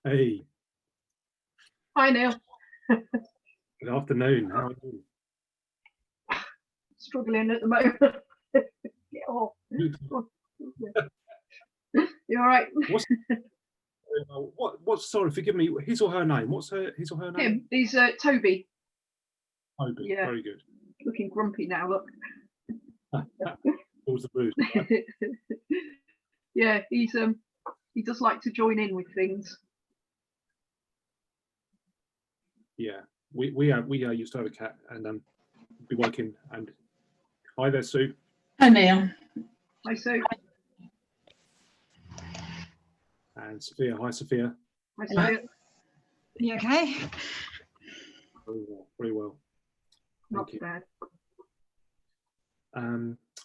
Hey, Hi, Neil. good afternoon. How are you? Struggling at the moment. Get off. Good. You all right? What's sorry, forgive me, his or her name? What's his or her name? Him. He's Toby. Toby. Yeah. Very good. Looking grumpy now. Look. Always the boost, right? Yeah, he does like to join in with things. Yeah. We used to have a cat and be working. And hi there, Sue. Hi, Neil. Hi, Sue. And Sophia. Hi, Sophia. Hi, Hello. Sophia. You okay? Very well. Very well. Not Thank you. bad.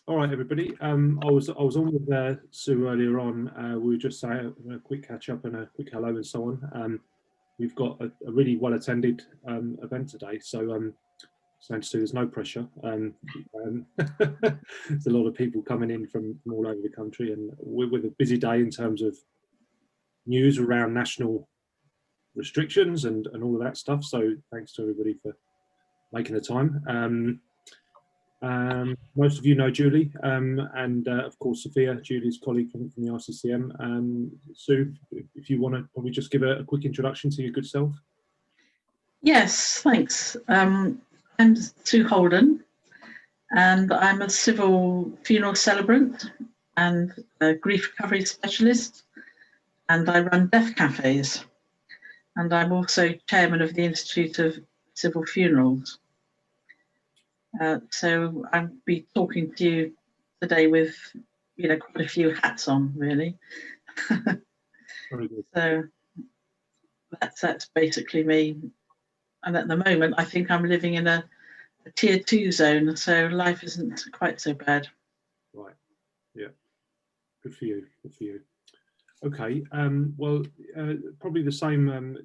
All right, everybody. I was on with Sue earlier on. We were just saying a quick catch up and a quick hello and so on. We've got a really well attended event today, so saying to Sue, there's no pressure. There's a lot of people coming in from all over the country, and we're with a busy day in terms of news around national restrictions and all of that stuff. So thanks to everybody for making the time. Most of you know Julie, and of course Sophia, Julie's colleague from the ICCM. Sue, if you want to probably just give a quick introduction to your good self. Yes, thanks. I'm Sue Holden, and I'm a civil funeral celebrant and a grief recovery specialist, and I run death cafes. And I'm also chairman of the Institute of Civil Funerals. So I'll be talking to you today with, quite a few hats on, really. Very good. So that's basically me. And at the moment, I think I'm living in a tier 2 zone, so life isn't quite so bad. Right. Yeah. Good for you. Good for you. Okay. Well, probably the same,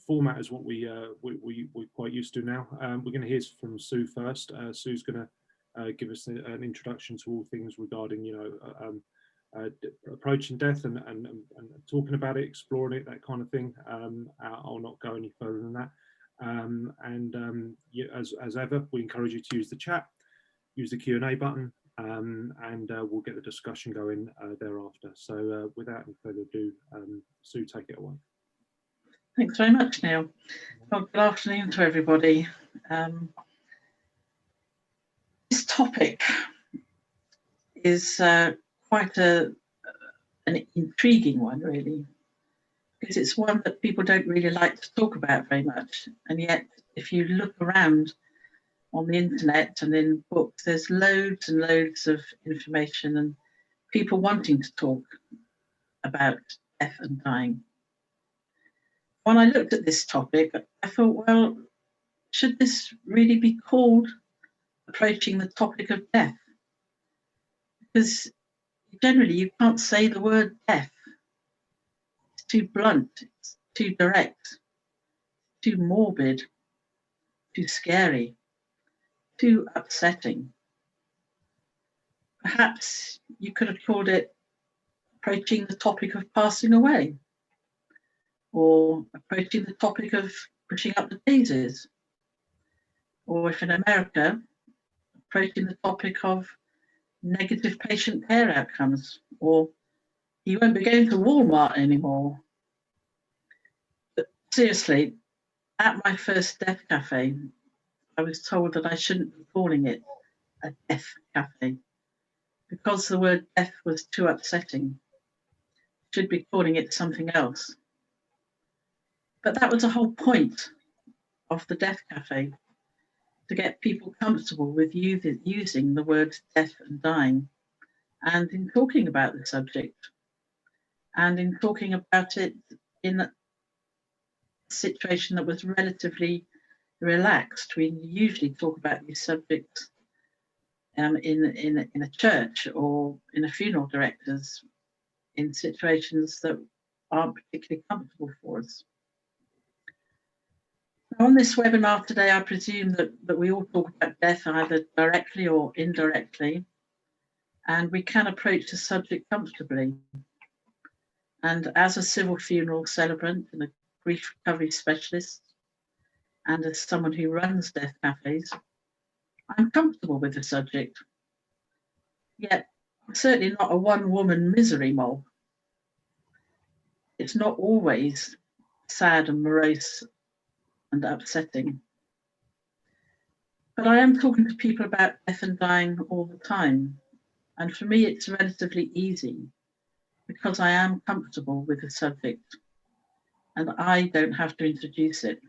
format as what we're quite used to now. We're going to hear from Sue first. Sue's going to give us an introduction to all things regarding, approaching death and talking about it, exploring it, that kind of thing. I'll not go any further than that. As ever, we encourage you to use the chat, use the Q&A button, and we'll get the discussion going thereafter. So without any further ado, Sue, take it away. Thanks very much, Neil. Well, good afternoon to everybody. This topic is quite an intriguing one, really, because it's one that people don't really like to talk about very much. And yet, if you look around on the internet and in books, there's loads and loads of information and people wanting to talk about death and dying. When I looked at this topic, I thought, well, should this really be called approaching the topic of death? Because generally you can't say the word death. It's too blunt, it's too direct, too morbid, too scary, too upsetting. Perhaps you could have called it approaching the topic of passing away, or approaching the topic of pushing up the daisies, or if in America, approaching the topic of negative patient care outcomes, or you won't be going to Walmart anymore. But seriously, at my first death cafe, I was told that I shouldn't be calling it a death cafe because the word death was too upsetting. I should be calling it something else. But that was the whole point of the death cafe, to get people comfortable with using the words death and dying, and in talking about the subject, and in talking about it in a situation that was relatively relaxed. We usually talk about these subjects in a church or in a funeral directors in situations that aren't particularly comfortable for us. On this webinar today, I presume that we all talk about death either directly or indirectly, and we can approach the subject comfortably. And as a civil funeral celebrant and a grief recovery specialist, and as someone who runs death cafes, I'm comfortable with the subject. Yet, I'm certainly not a one-woman misery mob. It's not always sad and morose and upsetting. But I am talking to people about death and dying all the time. And for me, it's relatively easy because I am comfortable with the subject and I don't have to introduce it.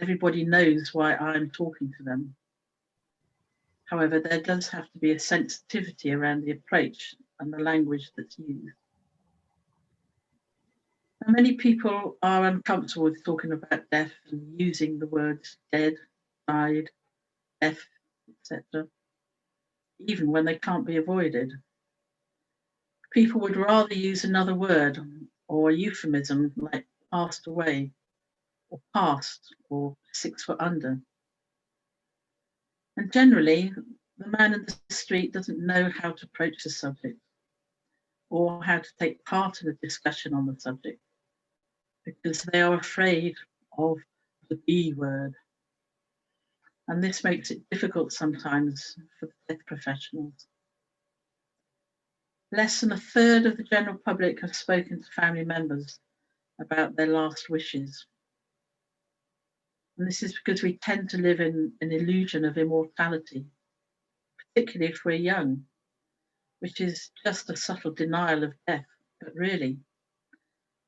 Everybody knows why I'm talking to them. However, there does have to be a sensitivity around the approach and the language that's used. And many people are uncomfortable with talking about death and using the words dead, died, death, etc., even when they can't be avoided. People would rather use another word or a euphemism like passed away or passed or 6 foot under. And generally, the man in the street doesn't know how to approach the subject or how to take part in a discussion on the subject because they are afraid of the B word. And this makes it difficult sometimes for the death professionals. Less than a third of the general public have spoken to family members about their last wishes. And this is because we tend to live in an illusion of immortality, particularly if we're young, which is just a subtle denial of death. But really,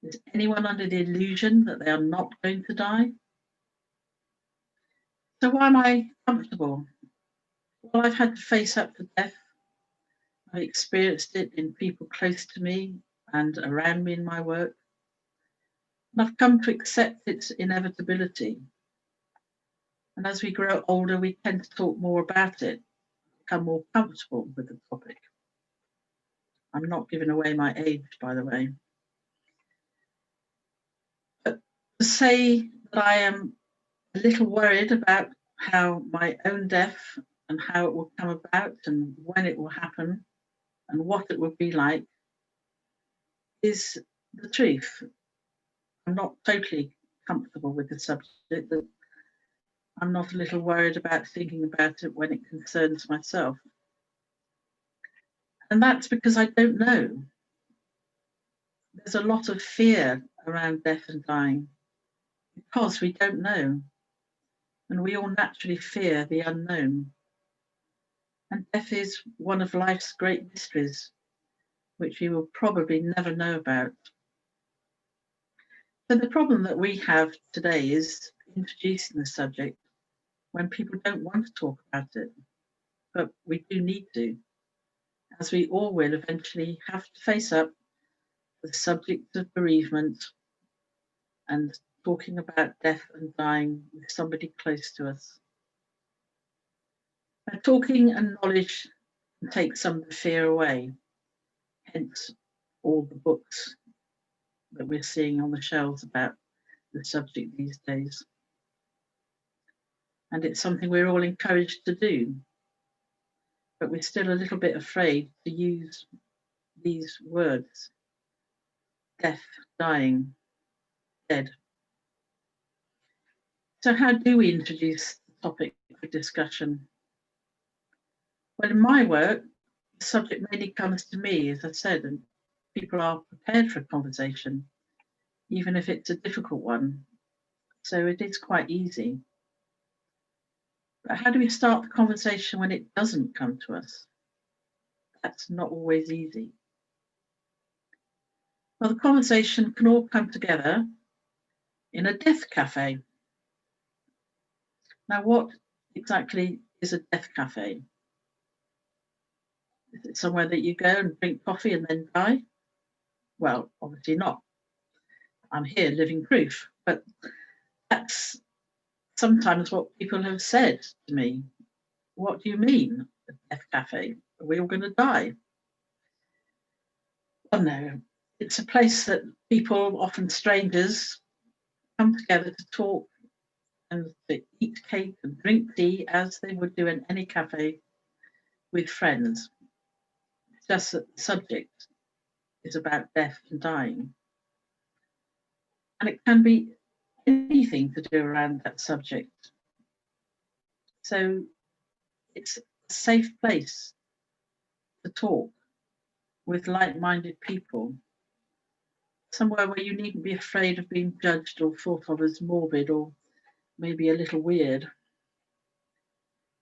is anyone under the illusion that they are not going to die? So why am I comfortable? Well, I've had to face up to death. I've experienced it in people close to me and around me in my work. And I've come to accept its inevitability. And as we grow older, we tend to talk more about it, become more comfortable with the topic. I'm not giving away my age, by the way. But to say that I am a little worried about how my own death and how it will come about and when it will happen and what it will be like is the truth. I'm not totally comfortable with the subject. That I'm not a little worried about thinking about it when it concerns myself. And that's because I don't know. There's a lot of fear around death and dying because we don't know. And we all naturally fear the unknown. And death is one of life's great mysteries, which we will probably never know about. So the problem that we have today is introducing the subject when people don't want to talk about it. But we do need to, as we all will eventually have to face up to the subject of bereavement and talking about death and dying with somebody close to us. Now, talking and knowledge can take some of the fear away, hence all the books that we're seeing on the shelves about the subject these days. And it's something we're all encouraged to do, but we're still a little bit afraid to use these words: death, dying, dead. So how do we introduce the topic for discussion? Well, in my work, the subject mainly comes to me, as I said, and people are prepared for a conversation, even if it's a difficult one. So it is quite easy. But how do we start the conversation when it doesn't come to us? That's not always easy. Well, the conversation can all come together in a death cafe. Now, what exactly is a death cafe? Is it somewhere that you go and drink coffee and then die? Well, obviously not. I'm here living proof, but that's sometimes what people have said to me. What do you mean, a death cafe? Are we all going to die? Well, no. It's a place that people, often strangers, come together to talk and to eat cake and drink tea as they would do in any cafe with friends. It's just that the subject is about death and dying. And it can be anything to do around that subject. So it's a safe place to talk with like-minded people, somewhere where you needn't be afraid of being judged or thought of as morbid or maybe a little weird.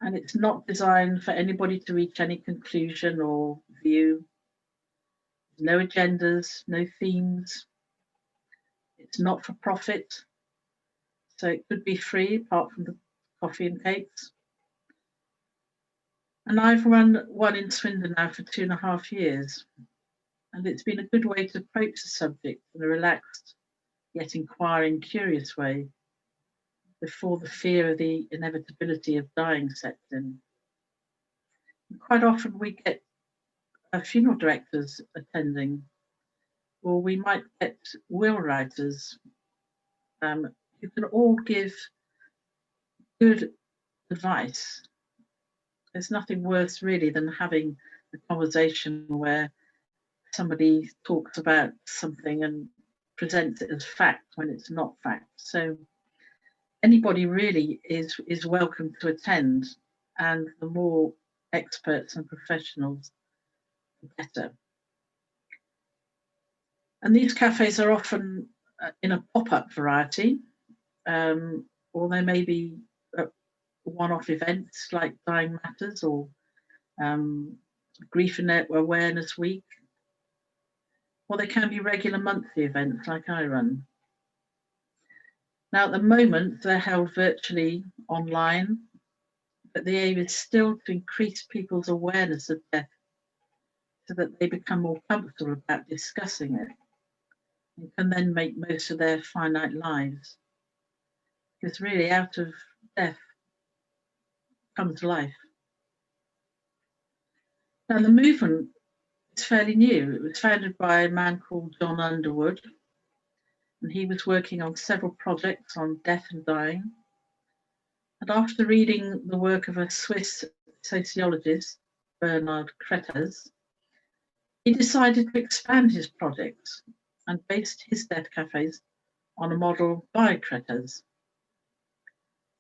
And it's not designed for anybody to reach any conclusion or view. No agendas, no themes. It's not for profit, so it could be free apart from the coffee and cakes. And I've run one in Swindon now for 2.5 years, and it's been a good way to approach the subject in a relaxed yet inquiring, curious way before the fear of the inevitability of dying sets in. And quite often we get funeral directors attending, or we might get will writers who can all give good advice. There's nothing worse really than having a conversation where somebody talks about something and presents it as fact when it's not fact. So anybody really is welcome to attend, and the more experts and professionals, the better. And these cafes are often in a pop-up variety, or they may be one-off events like Dying Matters or Grief and Awareness Week, or they can be regular monthly events like I run. Now, at the moment, they're held virtually online, but the aim is still to increase people's awareness of death so that they become more comfortable about discussing it and can then make most of their finite lives. Because really, out of death comes life. Now, the movement is fairly new. It was founded by a man called John Underwood, and he was working on several projects on death and dying. And after reading the work of a Swiss sociologist, Bernard Kreters, he decided to expand his projects and based his death cafes on a model by Kreters.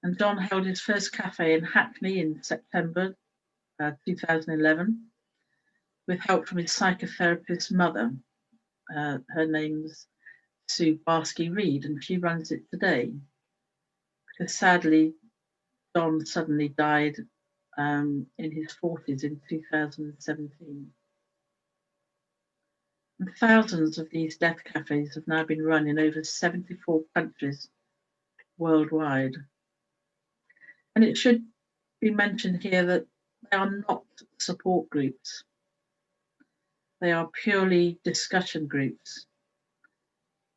And John held his first cafe in Hackney in September 2011, with help from his psychotherapist's mother. Her name's Sue Barsky-Reed, and she runs it today. Because sadly, John suddenly died in his 40s in 2017. And thousands of these death cafes have now been run in over 74 countries worldwide. And it should be mentioned here that they are not support groups. They are purely discussion groups.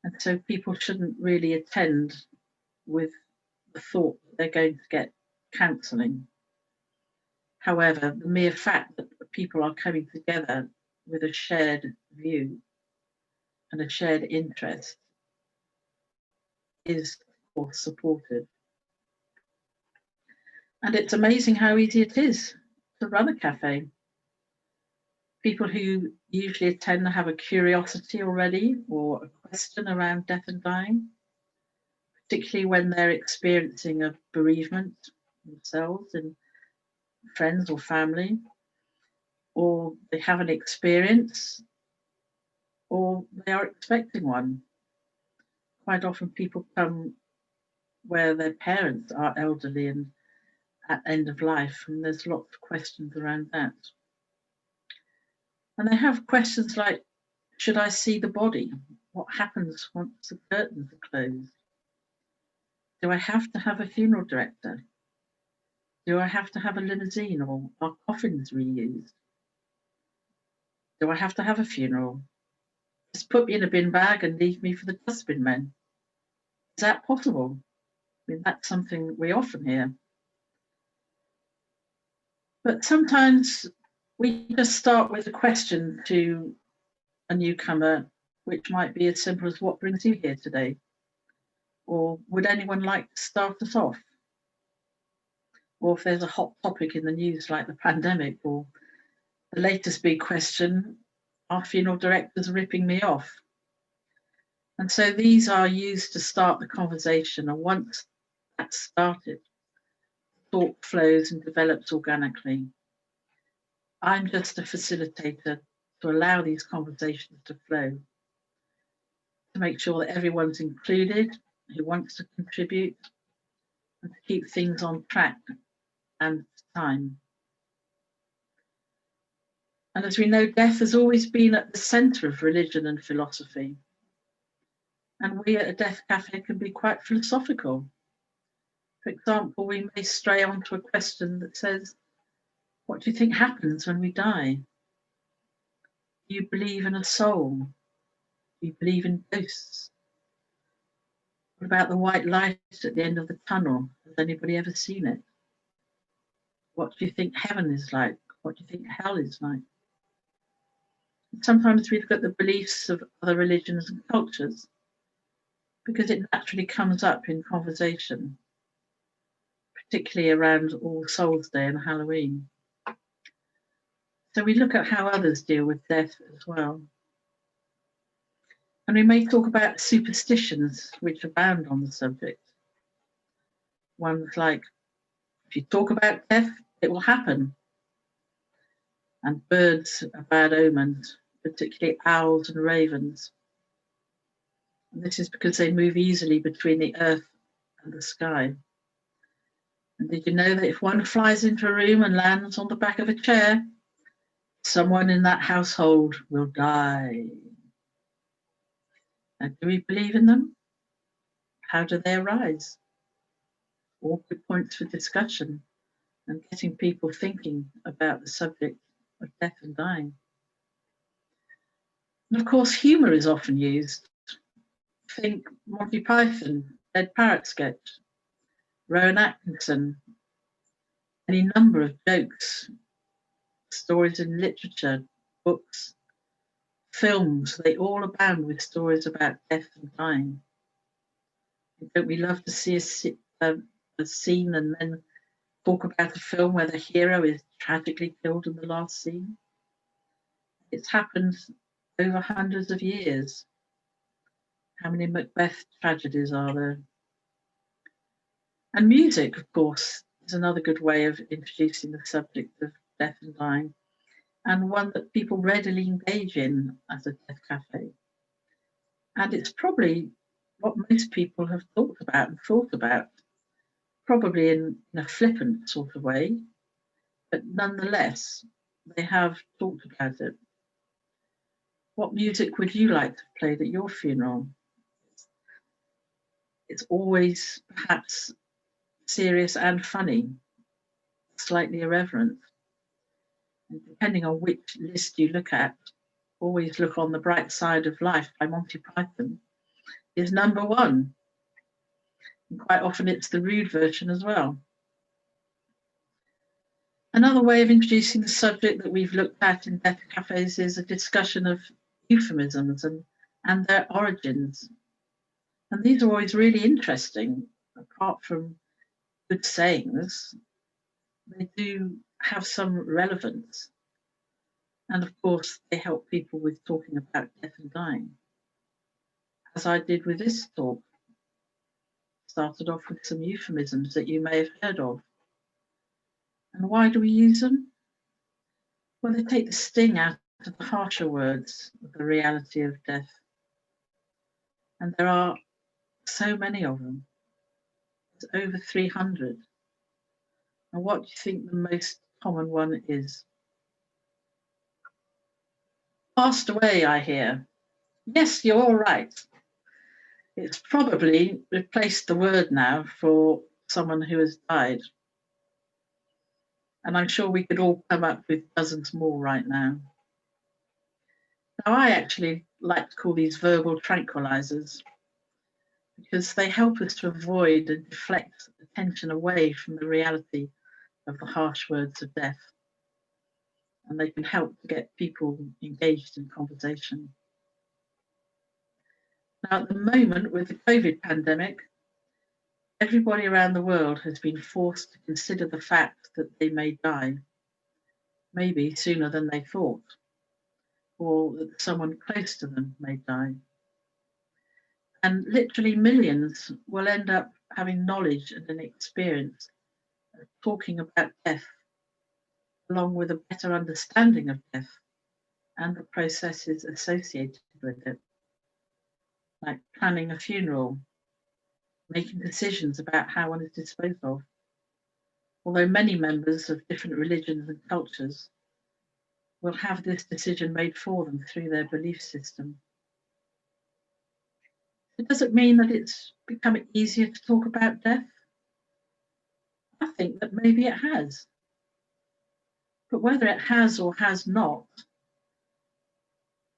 And so people shouldn't really attend with the thought that they're going to get counselling. However, the mere fact that people are coming together with a shared view and a shared interest is, of course, supportive. And it's amazing how easy it is to run a cafe. People who usually attend have a curiosity already or a question around death and dying, particularly when they're experiencing a bereavement themselves and friends or family, or they have an experience, or they are expecting one. Quite often people come where their parents are elderly and at end of life, and there's lots of questions around that. And they have questions like, should I see the body? What happens once the curtains are closed? Do I have to have a funeral director? Do I have to have a limousine, or are coffins reused? Do I have to have a funeral? Just put me in a bin bag and leave me for the dustbin men. Is that possible? I mean, that's something we often hear. But sometimes we just start with a question to a newcomer, which might be as simple as, what brings you here today? Or would anyone like to start us off? Or if there's a hot topic in the news like the pandemic, or the latest big question, our funeral director's ripping me off. And so these are used to start the conversation. And once that's started, thought flows and develops organically. I'm just a facilitator to allow these conversations to flow, to make sure that everyone's included who wants to contribute, and to keep things on track and time. And as we know, death has always been at the centre of religion and philosophy. And we at a Death Cafe can be quite philosophical. For example, we may stray onto a question that says, what do you think happens when we die? Do you believe in a soul? Do you believe in ghosts? What about the white light at the end of the tunnel? Has anybody ever seen it? What do you think heaven is like? What do you think hell is like? Sometimes we look at the beliefs of other religions and cultures because it naturally comes up in conversation, particularly around All Souls Day and Halloween. So we look at how others deal with death as well. And we may talk about superstitions which abound on the subject. Ones like, if you talk about death, it will happen. And birds are bad omens, particularly owls and ravens. And this is because they move easily between the earth and the sky. And did you know that if one flies into a room and lands on the back of a chair, someone in that household will die? Now, do we believe in them? How do they arise? All good points for discussion and getting people thinking about the subject of death and dying. And of course, humour is often used. Think Monty Python, Dead Parrot Sketch, Rowan Atkinson, any number of jokes, stories in literature, books, films, they all abound with stories about death and dying. Don't we love to see a scene and then talk about a film where the hero is tragically killed in the last scene? It's happened over hundreds of years. How many Macbeth tragedies are there? And music, of course, is another good way of introducing the subject of death and dying, and one that people readily engage in at a Death Cafe. And it's probably what most people have thought about and thought about, probably in a flippant sort of way, but nonetheless, they have talked about it. What music would you like to play at your funeral? It's always perhaps serious and funny, slightly irreverent. And depending on which list you look at, always look on the bright side of life by Monty Python is number one. And quite often it's the rude version as well. Another way of introducing the subject that we've looked at in Death Cafes is a discussion of euphemisms and their origins. And these are always really interesting. Apart from good sayings, they do have some relevance. And of course, they help people with talking about death and dying. As I did with this talk, started off with some euphemisms that you may have heard of. And why do we use them? Well, they take the sting out of the harsher words of the reality of death. And there are so many of them. There's over 300. And what do you think the most common one is? Passed away, I hear. Yes, you're all right. It's probably replaced the word now for someone who has died. And I'm sure we could all come up with dozens more right now. Now, I actually like to call these verbal tranquilizers because they help us to avoid and deflect attention away from the reality of the harsh words of death. And they can help to get people engaged in conversation. Now, at the moment, with the COVID pandemic, everybody around the world has been forced to consider the fact that they may die, maybe sooner than they thought. or that someone close to them may die. And literally millions will end up having knowledge and an experience of talking about death, along with a better understanding of death and the processes associated with it, like planning a funeral, making decisions about how one is disposed of. Although many members of different religions and cultures will have this decision made for them through their belief system. It doesn't mean that it's becoming easier to talk about death. I think that maybe it has. But whether it has or has not,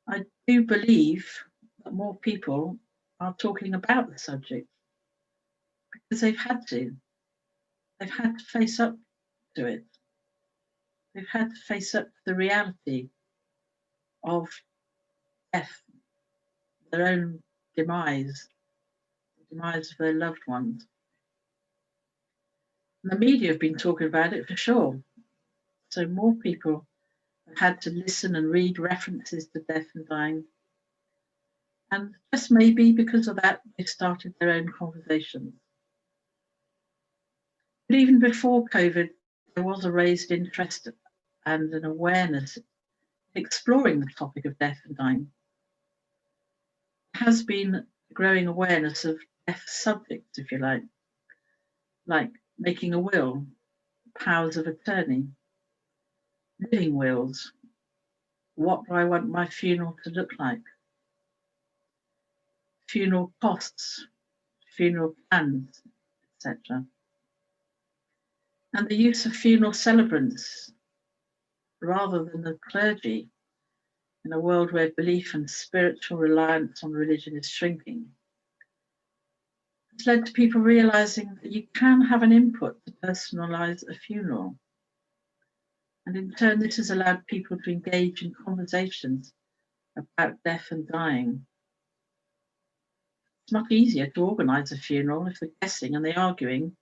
I do believe that more people are talking about the subject because they've had to. They've had to face up to it. They've had to face up to the reality of death, their own demise, the demise of their loved ones. And the media have been talking about it for sure. So more people have had to listen and read references to death and dying. And just maybe because of that, they've started their own conversations. But even before COVID, there was a raised interest and an awareness exploring the topic of death and dying. There has been growing awareness of death subjects, if you like making a will, powers of attorney, living wills, what do I want my funeral to look like, funeral costs, funeral plans, etc. And the use of funeral celebrants rather than the clergy in a world where belief and spiritual reliance on religion is shrinking. It's led to people realizing that you can have an input to personalize a funeral. And in turn, this has allowed people to engage in conversations about death and dying. It's much easier to organize a funeral if the guessing and the arguing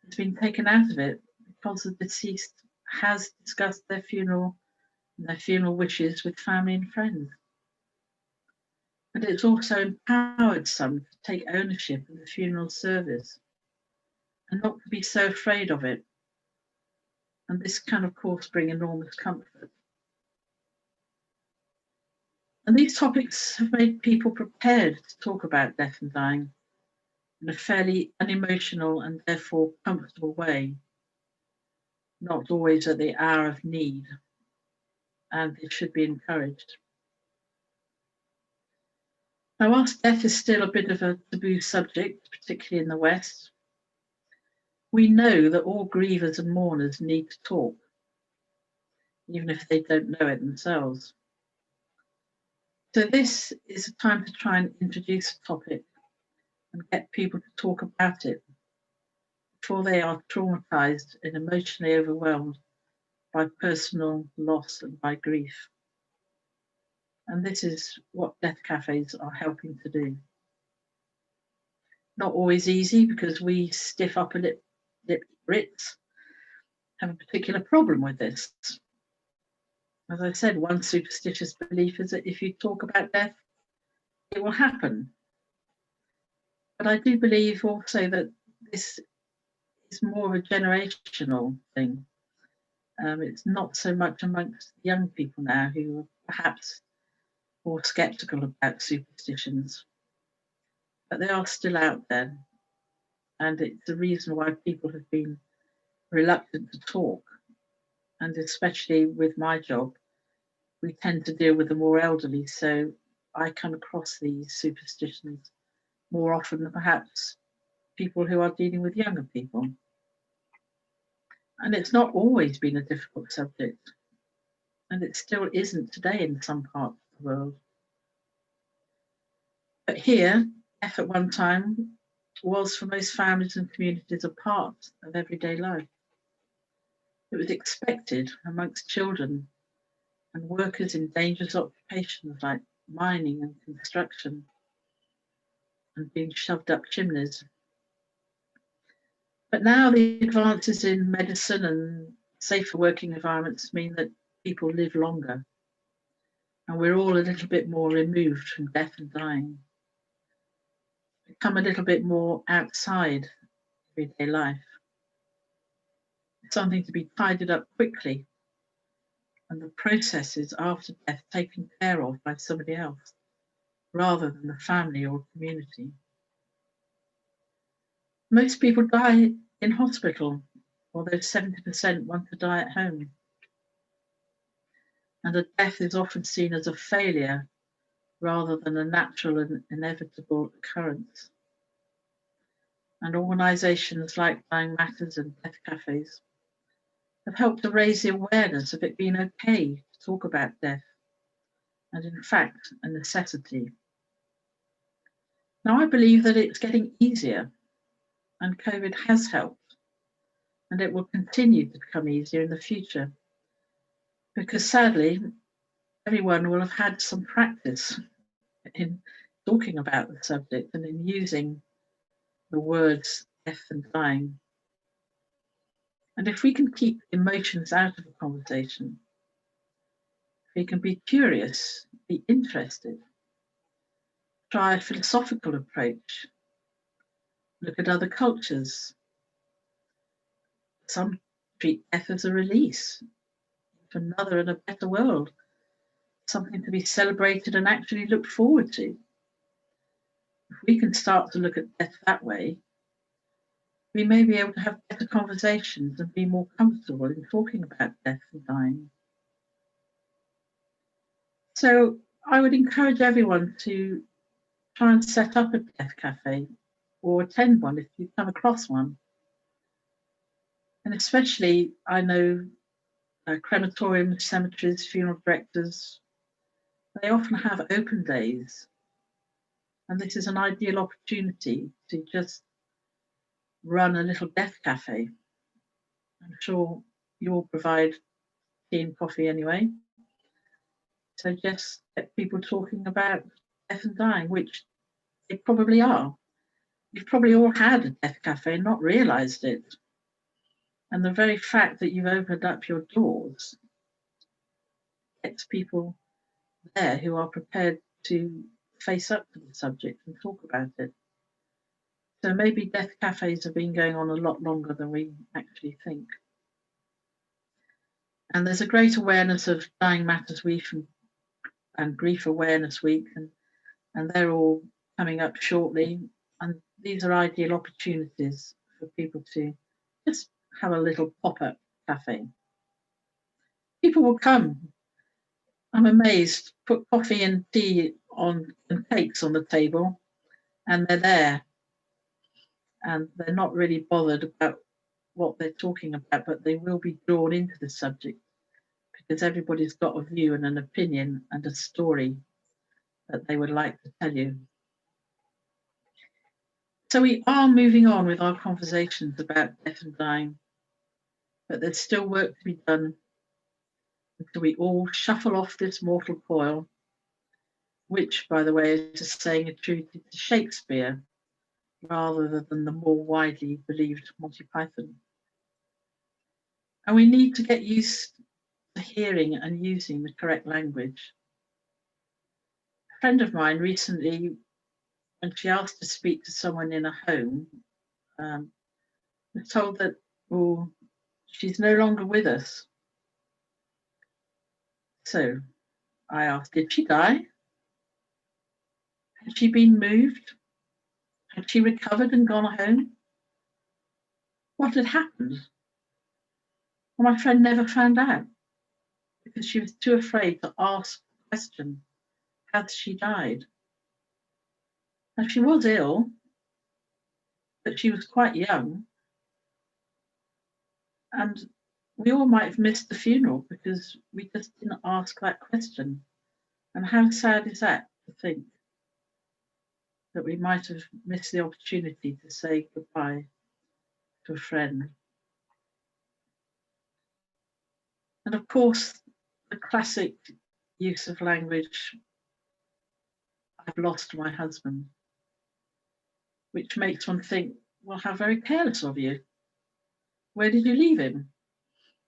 has been taken out of it because the deceased has discussed their funeral and their funeral wishes with family and friends. And it's also empowered some to take ownership of the funeral service and not to be so afraid of it. And this can, of course, bring enormous comfort. And these topics have made people prepared to talk about death and dying in a fairly unemotional and therefore comfortable way, not always at the hour of need, and it should be encouraged. Now, whilst death is still a bit of a taboo subject, particularly in the West, we know that all grievers and mourners need to talk, even if they don't know it themselves. So this is a time to try and introduce a topic and get people to talk about it before they are traumatized and emotionally overwhelmed by personal loss and by grief. And this is what death cafes are helping to do. Not always easy because we stiff upper lip Brits have a particular problem with this. As I said, one superstitious belief is that if you talk about death, it will happen. But I do believe also that this is more of a generational thing. It's not so much amongst young people now who are perhaps more sceptical about superstitions, but they are still out there. And it's the reason why people have been reluctant to talk. And especially with my job, we tend to deal with the more elderly. So I come across these superstitions more often than perhaps people who are dealing with younger people. And it's not always been a difficult subject. And it still isn't today in some parts of the world. But here, death at one time was for most families and communities a part of everyday life. It was expected amongst children and workers in dangerous occupations like mining and construction and being shoved up chimneys. But now the advances in medicine and safer working environments mean that people live longer. and we're all a little bit more removed from death and dying, become a little bit more outside everyday life. Something to be tidied up quickly, and the processes after death taken care of by somebody else, rather than the family or community. Most people die in hospital, although 70% want to die at home. And a death is often seen as a failure rather than a natural and inevitable occurrence. And organisations like Dying Matters and Death Cafes have helped to raise the awareness of it being okay to talk about death, and in fact, a necessity. Now, I believe that it's getting easier, and COVID has helped, and it will continue to become easier in the future, because sadly, everyone will have had some practice in talking about the subject and in using the words death and dying. And if we can keep emotions out of the conversation, if we can be curious, be interested, try a philosophical approach, look at other cultures. Some treat death as a release to another and a better world, something to be celebrated and actually looked forward to. If we can start to look at death that way, we may be able to have better conversations and be more comfortable in talking about death and dying. So I would encourage everyone to try and set up a death cafe or attend one if you come across one. And especially, I know crematoriums, cemeteries, funeral directors, they often have open days. And this is an ideal opportunity to just run a little death cafe. I'm sure you'll provide tea and coffee anyway. So just get people talking about death and dying, which they probably are. You've probably all had a death cafe and not realised it. And the very fact that you've opened up your doors gets people there who are prepared to face up to the subject and talk about it. So maybe death cafes have been going on a lot longer than we actually think. And there's a great awareness of Dying Matters Week and Grief Awareness Week, and they're all coming up shortly. And these are ideal opportunities for people to just have a little pop-up cafe. People will come. I'm amazed. Put coffee and tea on and cakes on the table, and they're there. And they're not really bothered about what they're talking about, but they will be drawn into the subject because everybody's got a view and an opinion and a story that they would like to tell you. So we are moving on with our conversations about death and dying, but there's still work to be done until we all shuffle off this mortal coil, which, by the way, is a saying attributed to Shakespeare rather than the more widely believed Monty Python. And we need to get used to hearing and using the correct language. A friend of mine recently, when she asked to speak to someone in a home, was told that, oh, she's no longer with us. So I asked, did she die? Had she been moved? Had she recovered and gone home? What had happened? Well, my friend never found out because she was too afraid to ask the question, had she died? Now, she was ill, but she was quite young. And we all might have missed the funeral because we just didn't ask that question. And how sad is that to think that we might have missed the opportunity to say goodbye to a friend. And of course, the classic use of language, I've lost my husband, which makes one think, well, how very careless of you. Where did you leave him?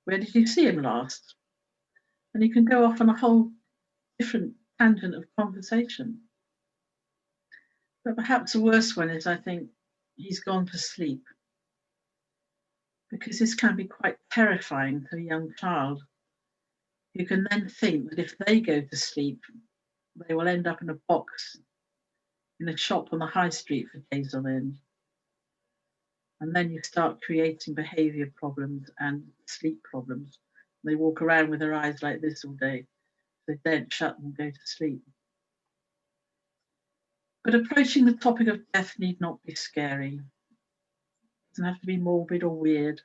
Where did you see him last? And you can go off on a whole different tangent of conversation. But perhaps the worst one is, I think, he's gone to sleep. Because this can be quite terrifying to a young child who can then think that if they go to sleep, they will end up in a box in a shop on the high street for days on end. And then you start creating behaviour problems and sleep problems. They walk around with their eyes like this all day. They don't shut and go to sleep. But approaching the topic of death need not be scary. It doesn't have to be morbid or weird.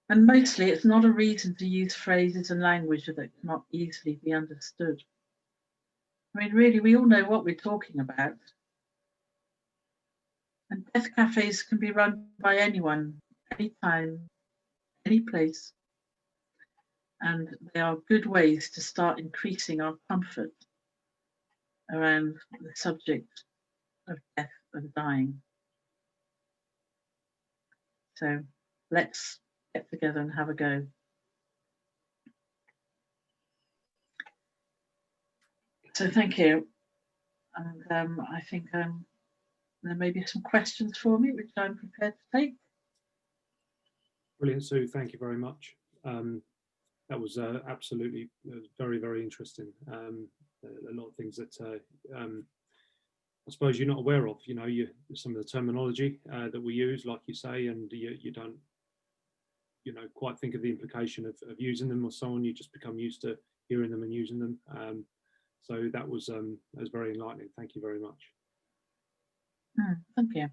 And mostly it's not a reason to use phrases and language that cannot easily be understood. I mean, really, we all know what we're talking about. And death cafes can be run by anyone, anytime, any place. And they are good ways to start increasing our comfort around the subject of death and dying. So let's get together and have a go. So thank you. And I think there may be some questions for me, which I'm prepared to take. Brilliant, Sue. Thank you very much. That was absolutely very, very interesting. A lot of things that I suppose you're not aware of. You know, some of the terminology that we use, like you say, and you don't, you know, quite think of the implication of using them or so on. You just become used to hearing them and using them. So that was very enlightening. Thank you very much. Thank you.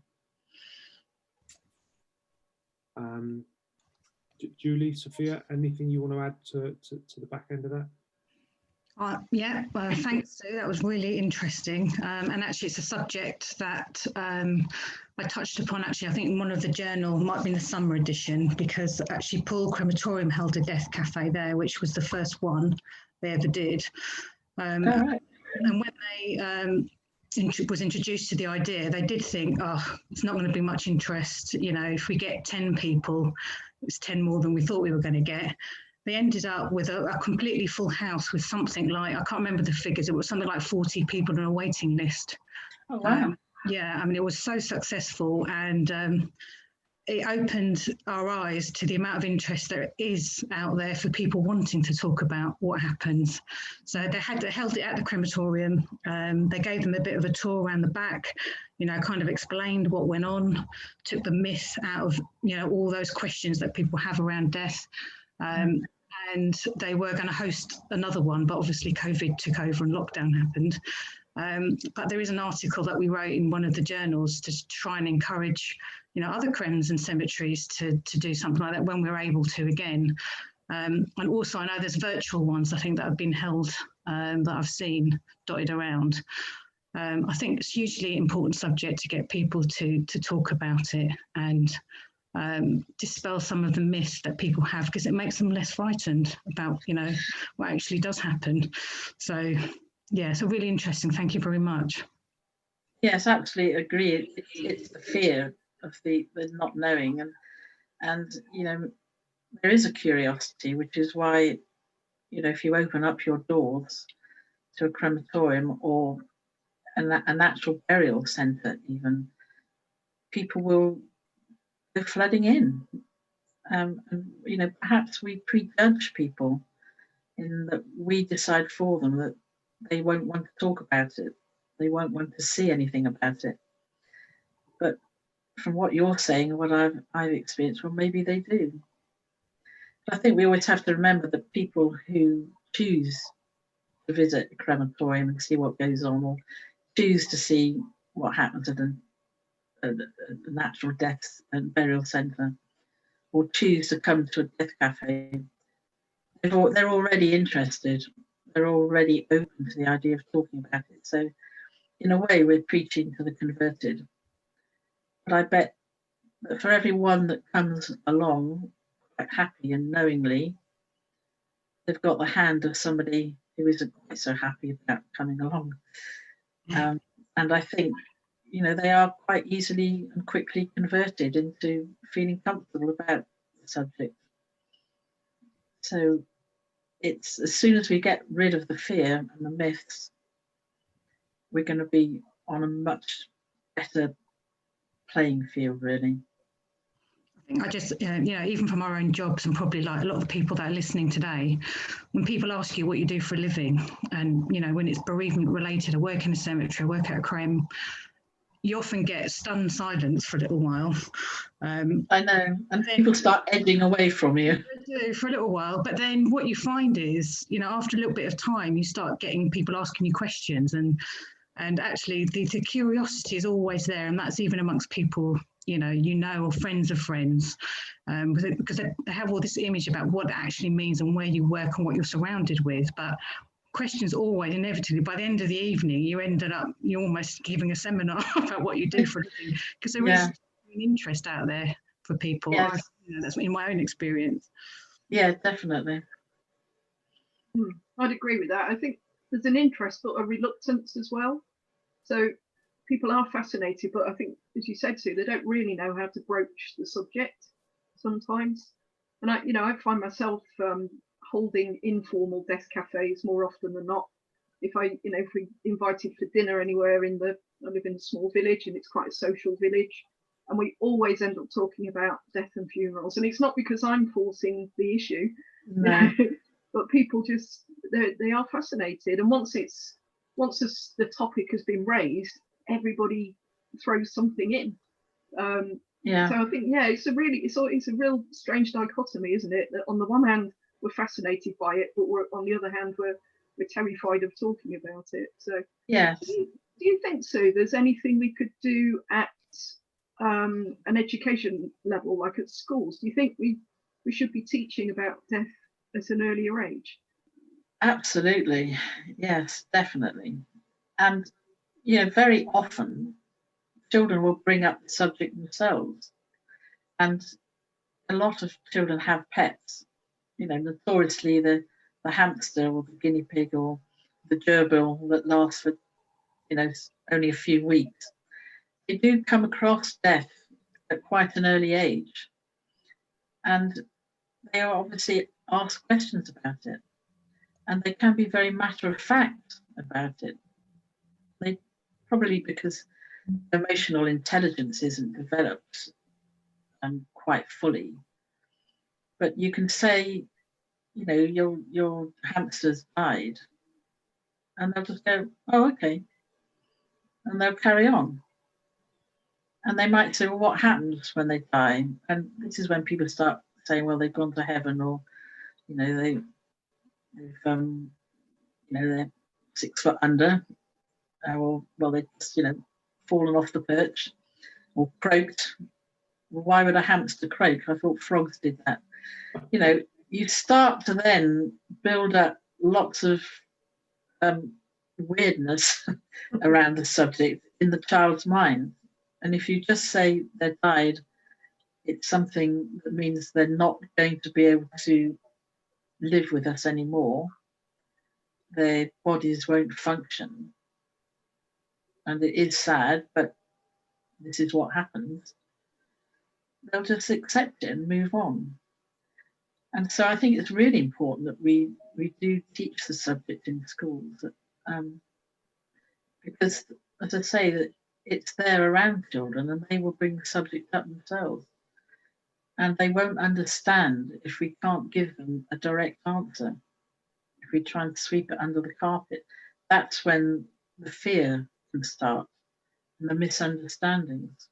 Julie, Sophia, anything you want to add to the back end of that? Yeah, well, thanks, Sue. That was really interesting. And actually, it's a subject that I touched upon, actually, I think in one of the journal, might be in the summer edition, because actually Poole Crematorium held a death cafe there, which was the first one they ever did. And when they was introduced to the idea, they did think, oh, it's not going to be much interest. You know, if we get 10 people, it's 10 more than we thought we were going to get. They ended up with a completely full house with something like, I can't remember the figures, it was something like 40 people on a waiting list. Oh, wow. Yeah, I mean, it was so successful, and it opened our eyes to the amount of interest there is out there for people wanting to talk about what happens. So they held it at the crematorium. They gave them a bit of a tour around the back, you know, kind of explained what went on, took the myth out of, you know, all those questions that people have around death. And they were going to host another one, but obviously COVID took over and lockdown happened. But there is an article that we wrote in one of the journals to try and encourage, you know, other crems and cemeteries to do something like that when we're able to again. And also I know there's virtual ones, I think, that have been held that I've seen dotted around. I think it's a hugely important subject to get people to talk about it and dispel some of the myths that people have, because it makes them less frightened about, you know, what actually does happen. So yeah, so really interesting. Thank you very much. Yes, absolutely agree. It's the fear of the not knowing, and you know, there is a curiosity, which is why, you know, if you open up your doors to a crematorium or a natural burial centre, even, people will go flooding in. And you know, perhaps we prejudge people in that we decide for them that they won't want to talk about it. They won't want to see anything about it. But from what you're saying and what I've experienced, well, maybe they do. But I think we always have to remember that people who choose to visit a crematorium and see what goes on, or choose to see what happens at a natural death and burial centre, or choose to come to a death cafe, they're already interested. They're already open to the idea of talking about it. So in a way, we're preaching to the converted. But I bet that for everyone that comes along quite happy and knowingly, they've got the hand of somebody who isn't quite so happy about coming along. And I think, you know, they are quite easily and quickly converted into feeling comfortable about the subject. So it's as soon as we get rid of the fear and the myths, we're going to be on a much better playing field, really. I just, even from our own jobs, and probably like a lot of the people that are listening today, when people ask you what you do for a living, and when it's bereavement related, I work in a cemetery, I work at a creme, you often get stunned silence for a little while. I know, and people start edging away from you. For a little while, but then what you find is, after a little bit of time, you start getting people asking you questions, and actually the curiosity is always there, and that's even amongst people or friends of friends, because they have all this image about what it actually means and where you work and what you're surrounded with. But questions always inevitably, by the end of the evening, you're almost giving a seminar about what you do for a living, because there is an interest out there for people. Yes. That's in my own experience. Yeah, definitely. I'd agree with that. I think there's an interest but a reluctance as well. So people are fascinated, but I think, as you said, Sue, they don't really know how to broach the subject sometimes. And I find myself holding informal desk cafes more often than not. If we invited for dinner anywhere I live in a small village, and it's quite a social village, and we always end up talking about death and funerals. And it's not because I'm forcing the issue, No. but people just they are fascinated. And once the topic has been raised, everybody throws something in. Yeah. So I think it's a real strange dichotomy, isn't it? That on the one hand we're fascinated by it, but on the other hand we're terrified of talking about it. So Yes. Do you think, Sue, there's anything we could do at an education level, like at schools? Do you think we should be teaching about death at an earlier age? Absolutely. Yes, definitely. And very often children will bring up the subject themselves, and a lot of children have pets. Notoriously the hamster or the guinea pig or the gerbil that lasts for only a few weeks. You do come across death at quite an early age, and they are obviously asked questions about it, and they can be very matter of fact about it. They probably, because emotional intelligence isn't developed quite fully, but you can say, your hamster's died, and they'll just go, oh, okay, and they'll carry on. And they might say, well, what happens when they die? And this is when people start saying, well, they've gone to heaven, or they're 6 foot under, or well, they've just fallen off the perch or croaked. Well, why would a hamster croak? I thought frogs did that. You start to then build up lots of weirdness around the subject in the child's mind. And if you just say they died, it's something that means they're not going to be able to live with us anymore. Their bodies won't function. And it is sad, but this is what happens. They'll just accept it and move on. And so I think it's really important that we do teach the subject in schools, because, as I say, that it's there around children, and they will bring the subject up themselves. And they won't understand if we can't give them a direct answer. If we try and sweep it under the carpet, that's when the fear can start and the misunderstandings.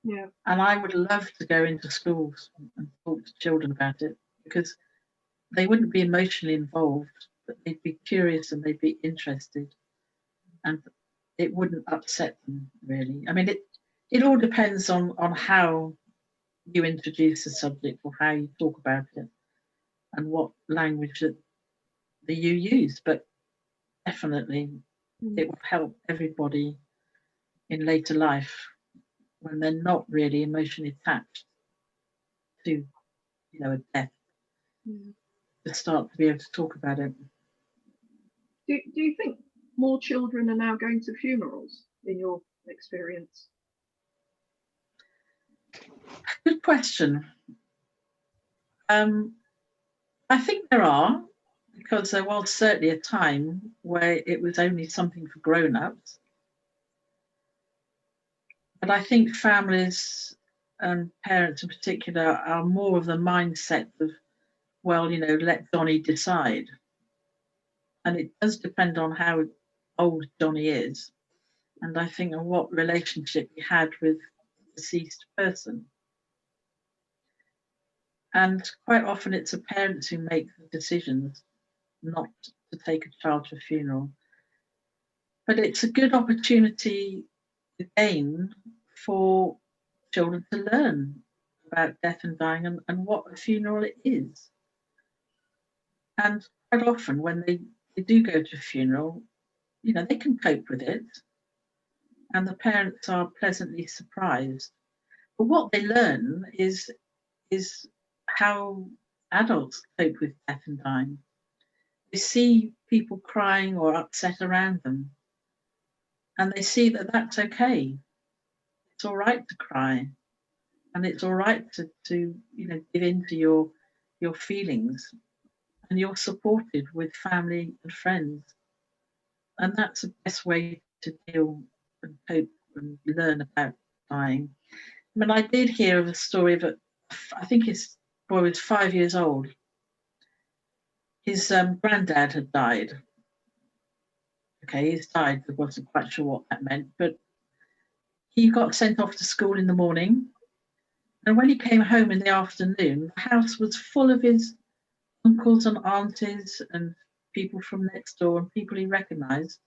Yeah. And I would love to go into schools and talk to children about it, because they wouldn't be emotionally involved, but they'd be curious and they'd be interested, and it wouldn't upset them, really. I mean, it all depends on how you introduce the subject or how you talk about it and what language that you use, but definitely it will help everybody in later life when they're not really emotionally attached to a death, to start to be able to talk about it. Do you think more children are now going to funerals in your experience? Good question. I think there are, because there was certainly a time where it was only something for grown-ups. But I think families and parents in particular are more of the mindset of, well, you know, let Johnny decide. And it does depend on how old Johnny is. And I think on what relationship he had with the deceased person. And quite often it's the parents who make the decisions not to take a child to a funeral. But it's a good opportunity again for children to learn about death and dying and what a funeral it is. And quite often when they do go to a funeral, you know, they can cope with it and the parents are pleasantly surprised. But what they learn is how adults cope with death and dying. They see people crying or upset around them and they see that that's okay. It's all right to cry and it's all right to you know, give in to your feelings, and you're supported with family and friends. And that's the best way to deal and cope and learn about dying. I mean, I did hear of a story of I think his boy was 5 years old. His granddad had died. Okay, he's died. I wasn't quite sure what that meant, but he got sent off to school in the morning. And when he came home in the afternoon, the house was full of his uncles and aunties and people from next door and people he recognised,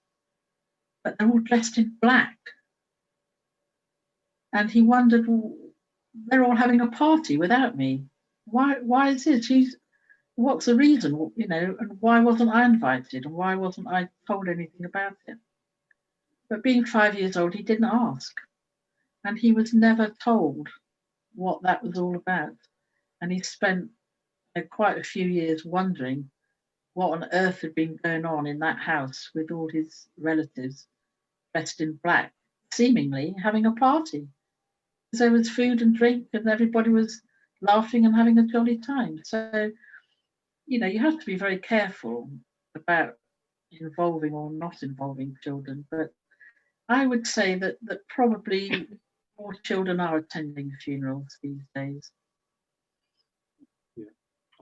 but they're all dressed in black. And he wondered, well, they're all having a party without me. Why is this? What's the reason? You know, and why wasn't I invited? And why wasn't I told anything about it? But being 5 years old, he didn't ask. And he was never told what that was all about. And he spent quite a few years wondering what on earth had been going on in that house with all his relatives dressed in black, seemingly having a party. Because there was food and drink and everybody was laughing and having a jolly time. So, you know, you have to be very careful about involving or not involving children. But I would say that probably more children are attending funerals these days.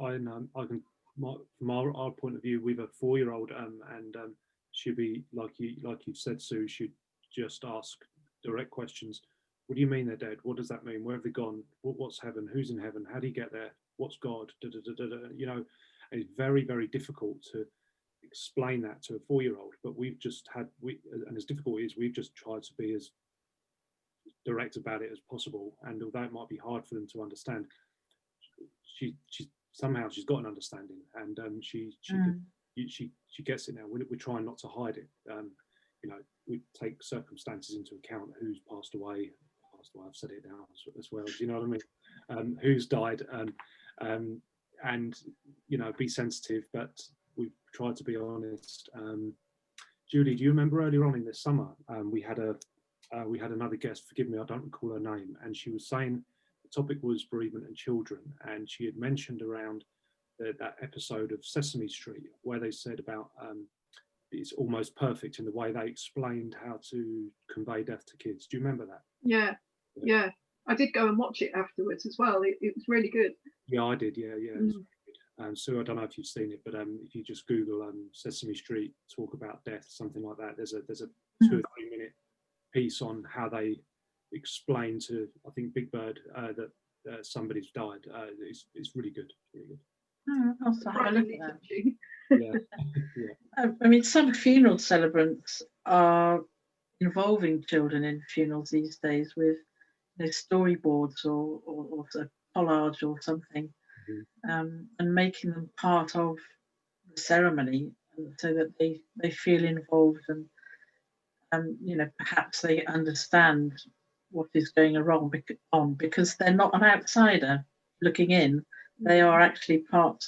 I can, from our point of view, we've a 4-year-old, and she'd be like you've said, Sue. She'd just ask direct questions. What do you mean they're dead? What does that mean? Where have they gone? What's heaven? Who's in heaven? How do you get there? What's God? Da, da, da, da, da. You know, it's very, very difficult to explain that to a 4-year-old. But we've just had and as difficult as we've just tried to be as direct about it as possible. And although it might be hard for them to understand, she somehow she's got an understanding, and she gets it now. We're trying not to hide it. You know, we take circumstances into account. Who's passed away? I've said it now as well. Do you know what I mean? Who's died? And you know, be sensitive, but we've tried to be honest. Julie, do you remember earlier on in this summer we had another guest? Forgive me, I don't recall her name, and she was saying the topic was bereavement and children, and she had mentioned around that episode of Sesame Street where they said about it's almost perfect in the way they explained how to convey death to kids. Do you remember that? Yeah. I did go and watch it afterwards as well. It was really good. Yeah, I did. Yeah. It was really good. So I don't know if you've seen it, but if you just Google Sesame Street talk about death, something like that, there's a 2 or 3 minute piece on how they explain to, I think, Big Bird that somebody's died. It's really good. Really good. Oh, I'll have a look at that. Yeah. I mean, some funeral celebrants are involving children in funerals these days with storyboards or a collage or something, and making them part of the ceremony so that they feel involved and you know, perhaps they understand what is going on because they're not an outsider looking in. They are actually part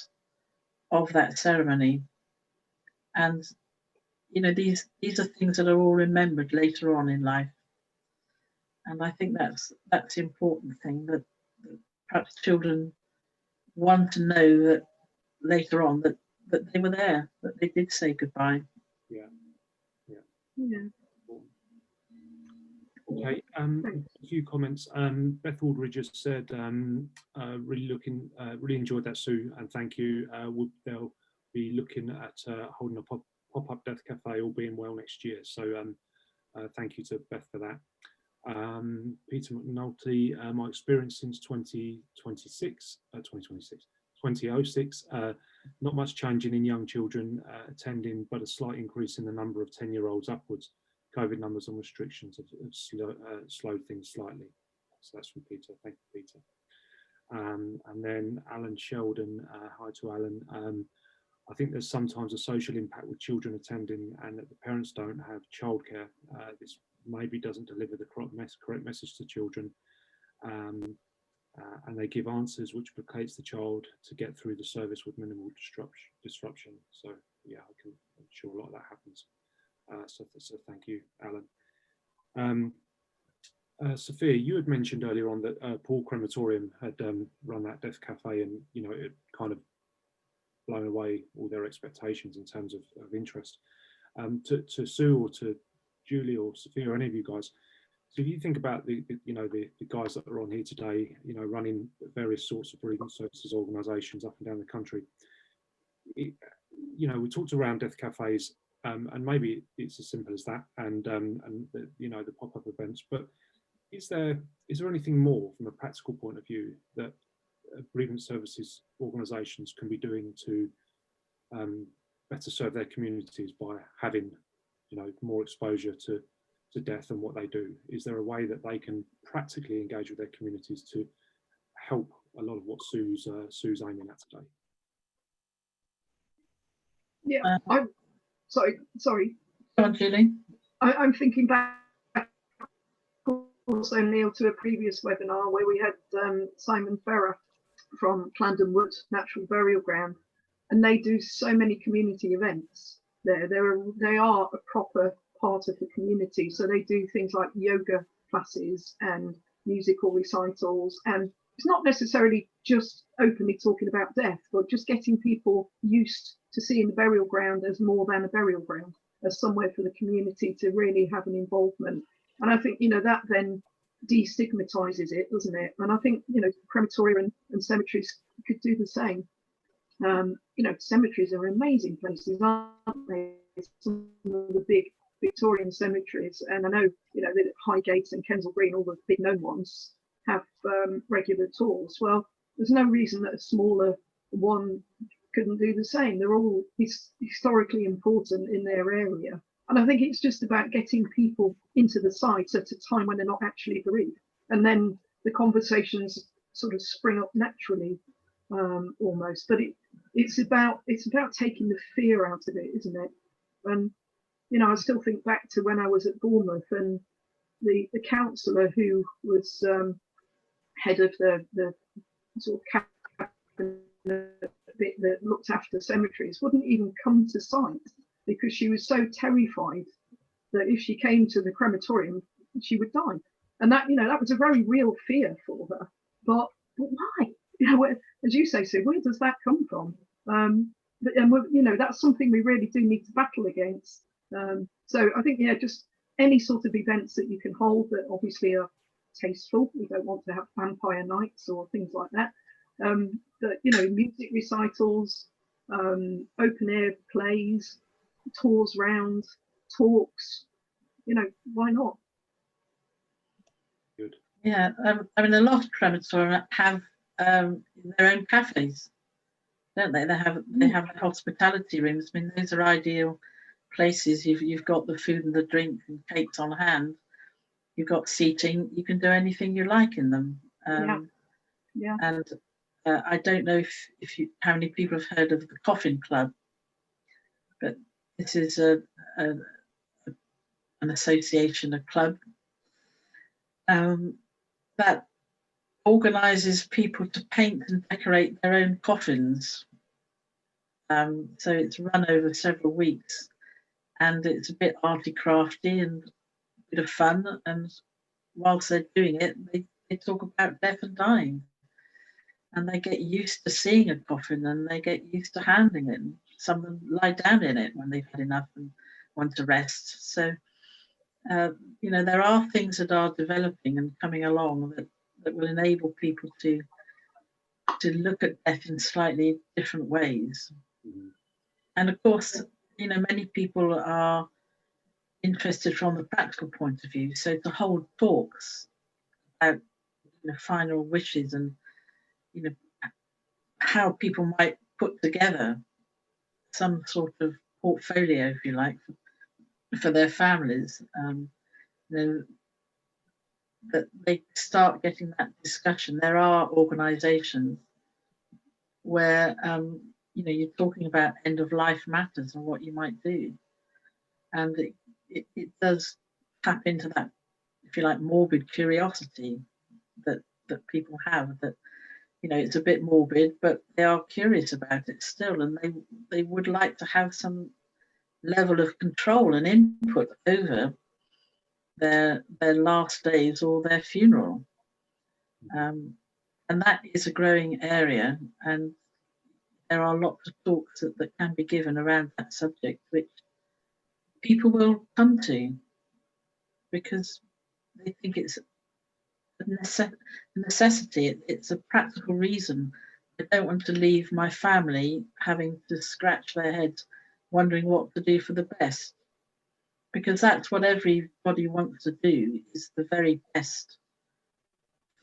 of that ceremony. And you know, these are things that are all remembered later on in life. And I think that's the important thing, that perhaps children want to know that later on that they were there, that they did say goodbye. Yeah. Yeah. Okay, a few comments. Beth Aldridge has said, really enjoyed that, Sue, and thank you. They'll be looking at holding a pop-up Death Cafe, all being well, next year. So thank you to Beth for that. Peter McNulty, my experience since 2006, not much changing in young children attending, but a slight increase in the number of 10-year-olds upwards. COVID numbers and restrictions have slowed things slightly. So that's from Peter. Thank you, Peter. And then Alan Sheldon, hi to Alan. I think there's sometimes a social impact with children attending and that the parents don't have childcare. This maybe doesn't deliver the correct message to children. And they give answers which placates the child to get through the service with minimal disruption. So yeah, I'm sure a lot of that happens. So thank you, Alan. Sophia, you had mentioned earlier on that Paul Crematorium had run that Death Cafe, and you know it kind of blown away all their expectations in terms of interest. To Sue or to Julie or Sophia or any of you guys, so if you think about the guys that are on here today, you know, running various sorts of bereavement services organisations up and down the country, you know, we talked around Death Cafes. And maybe it's as simple as that, and the, you know, the pop-up events. But is there anything more from a practical point of view that bereavement services organisations can be doing to better serve their communities by having, you know, more exposure to death and what they do? Is there a way that they can practically engage with their communities to help a lot of what Sue's aiming at today? Yeah, Sorry. Go on, Julie. I'm thinking back also, Neil, to a previous webinar where we had Simon Ferrer from Clandon Wood Natural Burial Ground, and they do so many community events there. They are a proper part of the community. So they do things like yoga classes and musical recitals, and it's not necessarily just openly talking about death, but just getting people used to seeing the burial ground as more than a burial ground, as somewhere for the community to really have an involvement. And I think, you know, that then destigmatizes it, doesn't it? And I think, you know, crematoria and cemeteries could do the same. You know, cemeteries are amazing places, aren't they? Some of the big Victorian cemeteries, and I know, you know, the Highgate and Kensal Green, all the big known ones, have regular tours. Well, there's no reason that a smaller one couldn't do the same. They're all historically important in their area. And I think it's just about getting people into the site at a time when they're not actually bereaved. And then the conversations sort of spring up naturally, almost. But it's about taking the fear out of it, isn't it? And, you know, I still think back to when I was at Bournemouth, and the councillor who was head of the sort of bit that looked after cemeteries wouldn't even come to site because she was so terrified that if she came to the crematorium she would die. And that, you know, that was a very real fear for her. But why? You know, as you say, Sue, where does that come from? And you know, that's something we really do need to battle against. So I think, yeah, just any sort of events that you can hold that obviously are tasteful. We don't want to have vampire nights or things like that. But, you know, music recitals, open air plays, tours round, talks, you know, why not? Good. Yeah, I mean, a lot of crematoria have their own cafes, don't they? They have hospitality rooms. I mean, those are ideal places. You've got the food and the drink and cakes on hand. You've got seating. You can do anything you like in them. Yeah. And I don't know how many people have heard of the Coffin Club, but this is an association, a club that organises people to paint and decorate their own coffins. So it's run over several weeks, and it's a bit arty crafty and a bit of fun. And whilst they're doing it, they talk about death and dying. and they get used to seeing a coffin, and they get used to handling it. And some of them lie down in it when they've had enough and want to rest. So, you know, there are things that are developing and coming along that will enable people to look at death in slightly different ways. And of course, you know, many people are interested from the practical point of view. So to hold talks about, you know, final wishes and, you know, how people might put together some sort of portfolio, if you like, for their families, you know, that they start getting that discussion. There are organisations where, you know, you're talking about end of life matters and what you might do, and it does tap into that, if you like, morbid curiosity that people have. That, you know, it's a bit morbid, but they are curious about it still, and they would like to have some level of control and input over their last days or their funeral. And that is a growing area, and there are lots of talks that can be given around that subject, which people will come to because they think it's a necessity. It's a practical reason. I don't want to leave my family having to scratch their heads wondering what to do for the best, because that's what everybody wants to do, is the very best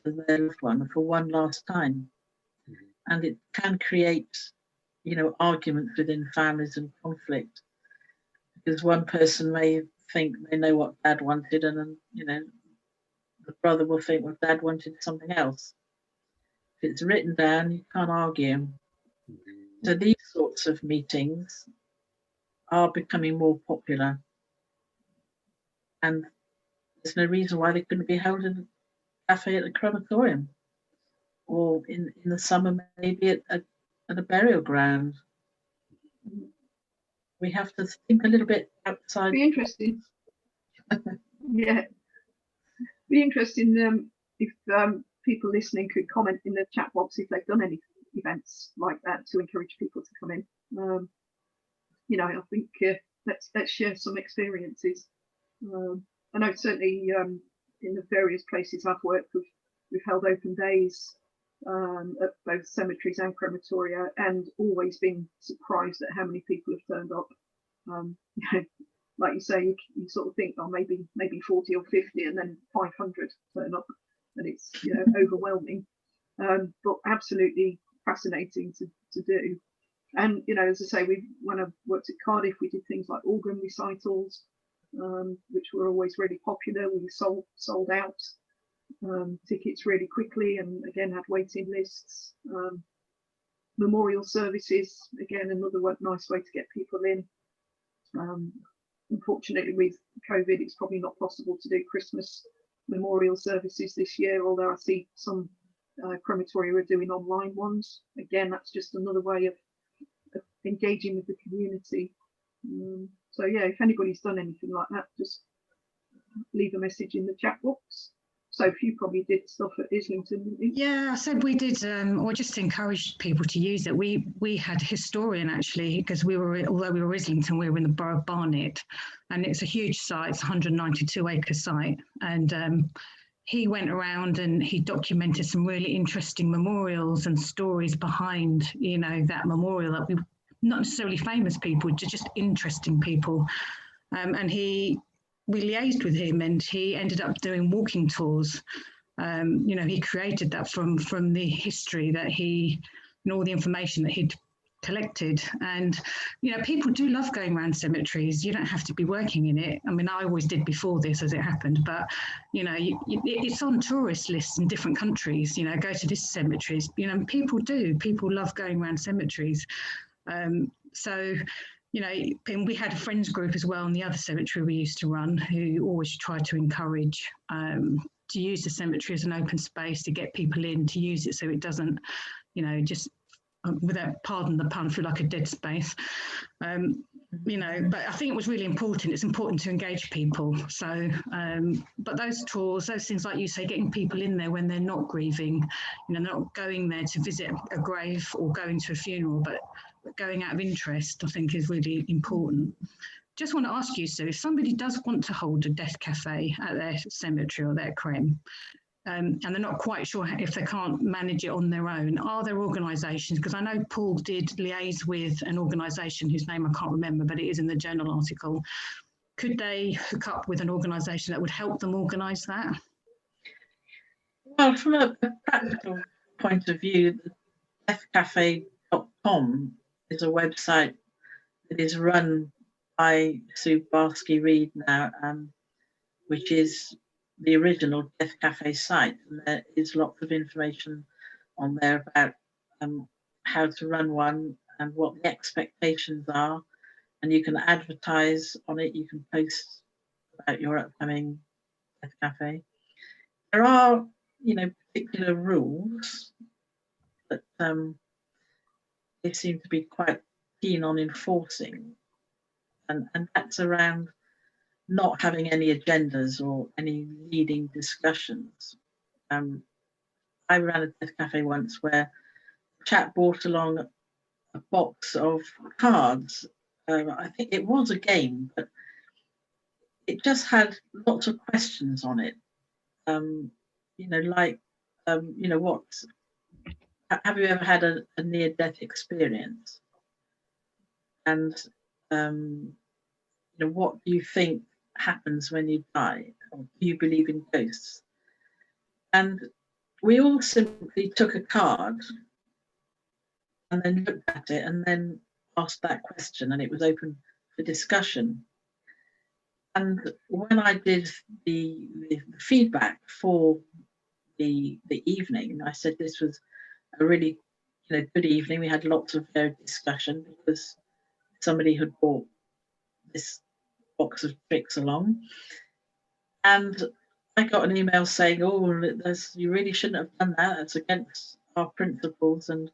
for their loved one for one last time. And it can create, you know, arguments within families and conflict, because one person may think they know what dad wanted, and then, you know, the brother will think, well, dad wanted something else. If it's written down, you can't argue. So these sorts of meetings are becoming more popular, and there's no reason why they couldn't be held in a cafe at the crematorium, or in the summer maybe at a burial ground. We have to think a little bit outside. Be interesting. Yeah, be interesting if people listening could comment in the chat box if they've done any events like that to encourage people to come in. You know, I think let's share some experiences. I know certainly in the various places I've worked, we've held open days at both cemeteries and crematoria, and always been surprised at how many people have turned up. Like you say, you sort of think, oh, maybe 40 or 50, and then 500 turn up, and it's, you know, overwhelming. But absolutely fascinating to do. And, you know, as I say, when I worked at Cardiff, we did things like organ recitals, which were always really popular. We sold out tickets really quickly, and again had waiting lists. Memorial services, again, another nice way to get people in. Unfortunately, with COVID, it's probably not possible to do Christmas memorial services this year, although I see some crematoria are doing online ones. Again, that's just another way of engaging with the community. So yeah, if anybody's done anything like that, just leave a message in the chat box. Sophie, you probably did stuff at Islington, didn't you? Yeah, I said we did, or just encouraged people to use it. We had a historian actually, because although we were Islington, we were in the borough of Barnet, and it's a huge site, it's a 192-acre site, and he went around and he documented some really interesting memorials and stories behind, you know, that memorial, that we, not necessarily famous people, just interesting people, and we liaised with him, and he ended up doing walking tours. You know, he created that from the history that and all the information that he'd collected. And, you know, people do love going around cemeteries. You don't have to be working in it. I mean, I always did before this as it happened, but, you know, it's on tourist lists in different countries, you know, go to this cemeteries, you know, people love going around cemeteries. So, you know, and we had a friends group as well in the other cemetery we used to run, who always tried to encourage to use the cemetery as an open space, to get people in, to use it so it doesn't, you know, just without, pardon the pun, feel like a dead space. you know, but I think it was really important. It's important to engage people. So, but those tours, those things like you say, getting people in there when they're not grieving, you know, not going there to visit a grave or going to a funeral, but going out of interest, I think is really important. Just want to ask you, Sue, if somebody does want to hold a death cafe at their cemetery or their creme, and they're not quite sure if they can't manage it on their own, are there organisations, because I know Paul did liaise with an organisation whose name I can't remember, but it is in the journal article. Could they hook up with an organisation that would help them organise that? Well, from a practical point of view, deathcafe.com is a website that is run by Sue Barsky-Reed now, which is the original Death Cafe site, and there is lots of information on there about how to run one and what the expectations are, and you can advertise on it, you can post about your upcoming Death Cafe. There are, you know, particular rules that they seem to be quite keen on enforcing, and that's around not having any agendas or any leading discussions. I ran a Death Cafe once where a chap brought along a box of cards. I think it was a game, but it just had lots of questions on it. You know, like, you know, have you ever had a near-death experience? And, you know, what do you think happens when you die? Or do you believe in ghosts? And we all simply took a card and then looked at it and then asked that question, and it was open for discussion. And when I did the feedback for the evening, I said this was a really, you know, good evening. We had lots of discussion because somebody had brought this box of tricks along, and I got an email saying, "Oh, you really shouldn't have done that. It's against our principles, and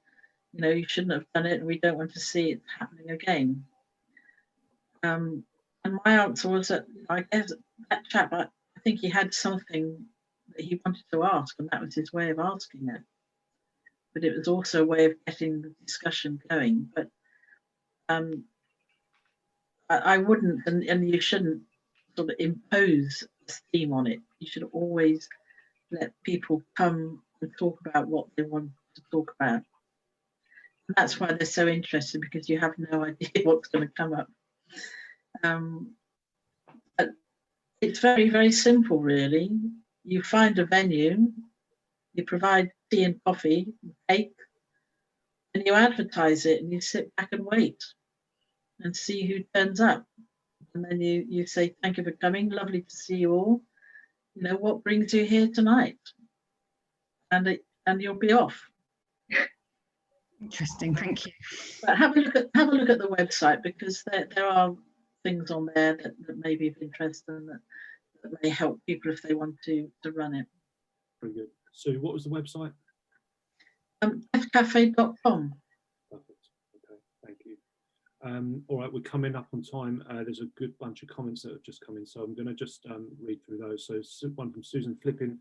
you know you shouldn't have done it, and we don't want to see it happening again." And my answer was that I guess that chap, I think he had something that he wanted to ask, and that was his way of asking it. But it was also a way of getting the discussion going. But I wouldn't, and you shouldn't sort of impose a theme on it. You should always let people come and talk about what they want to talk about. And that's why they're so interested, because you have no idea what's going to come up. But it's very, very simple, really. You find a venue, you provide tea and coffee, cake, and you advertise it, and you sit back and wait and see who turns up. And then you say, "Thank you for coming, lovely to see you all. You know, what brings you here tonight?" And you'll be off. Interesting, thank you. But have a look at the website, because there are things on there that may be of interest and that may help people if they want to run it. Very good. So what was the website? Deathcafe.com. Perfect. Okay, thank you. All right, we're coming up on time. There's a good bunch of comments that have just come in, so I'm going to just read through those. So one from Susan Flippin.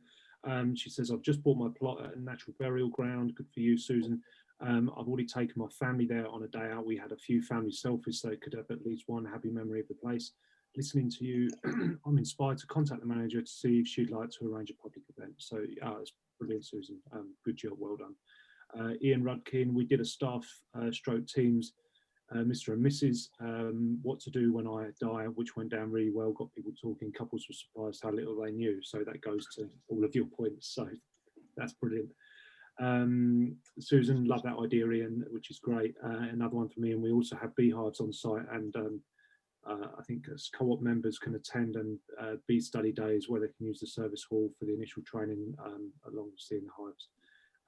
She says, "I've just bought my plot at a natural burial ground." Good for you, Susan. "I've already taken my family there on a day out. We had a few family selfies so they could have at least one happy memory of the place. Listening to you, I'm inspired to contact the manager to see if she'd like to arrange a public event." So it's brilliant, Susan. Good job, well done. Ian Rudkin, "We did a staff stroke teams, Mr. and Mrs. What to do when I die, which went down really well, got people talking. Couples were surprised how little they knew." So that goes to all of your points. So that's brilliant. Susan, love that idea, Ian, which is great. Another one for me, and we also have beehives on site, and I think as co-op members can attend and bee study days where they can use the service hall for the initial training along with seeing the hives.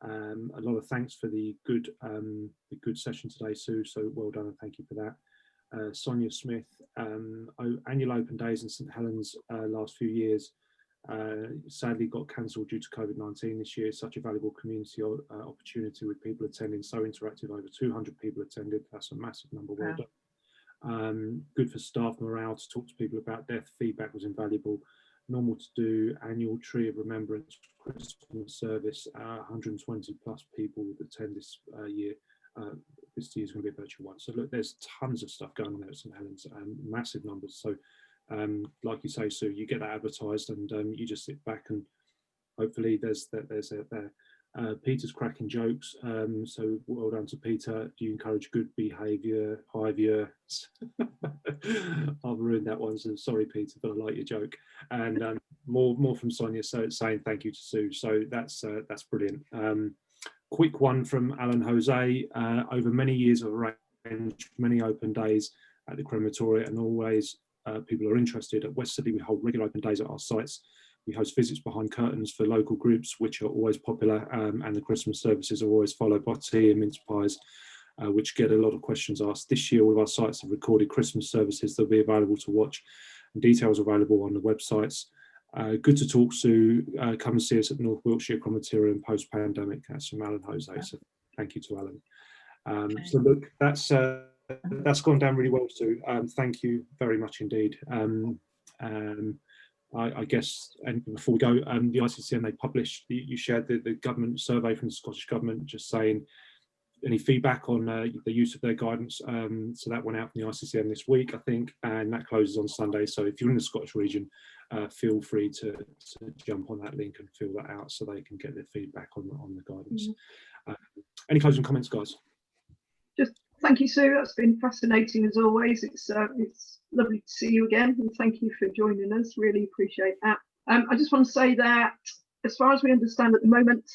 A lot of thanks for the good session today, Sue, so well done and thank you for that. Sonia Smith, annual open days in St Helens last few years sadly got cancelled due to COVID-19 this year. Such a valuable community opportunity with people attending, so interactive, over 200 people attended. That's a massive number, well done. Good for staff morale to talk to people about death. Feedback was invaluable. Normal to do. Annual Tree of Remembrance Christmas service. 120 plus people would attend this year. This year is going to be a virtual one. So look, there's tons of stuff going on there at St Helens, massive numbers. So like you say, Sue, you get that advertised, and you just sit back and hopefully there's Peter's cracking jokes. So well done to Peter. Do you encourage good behaviour? I've ruined that one, so sorry, Peter, but I like your joke. And more from Sonia, so saying thank you to Sue. So that's brilliant. Quick one from Alan Jose. Over many years, I've arranged many open days at the crematoria, and always people are interested. At West Sydney, we hold regular open days at our sites. We host visits behind curtains for local groups, which are always popular, and the Christmas services are always followed by tea and mince pies, which get a lot of questions asked. This year, all of our sites have recorded Christmas services that will be available to watch, and details available on the websites. Good to talk to. Come and see us at North Wiltshire Crematorium post-pandemic. That's from Alan Jose. So thank you to Alan. Okay. So look, that's gone down really well, Sue. Thank you very much indeed. I guess, and before we go, the ICCN, they published, you shared the government survey from the Scottish Government, just saying any feedback on the use of their guidance. So that went out from the ICCN this week, I think, and that closes on Sunday. So if you're in the Scottish region, feel free to jump on that link and fill that out so they can get their feedback on the guidance. Any closing comments, guys? Just thank you, Sue. That's been fascinating as always. It's lovely to see you again, and thank you for joining us. Really appreciate that. I just want to say that, as far as we understand at the moment,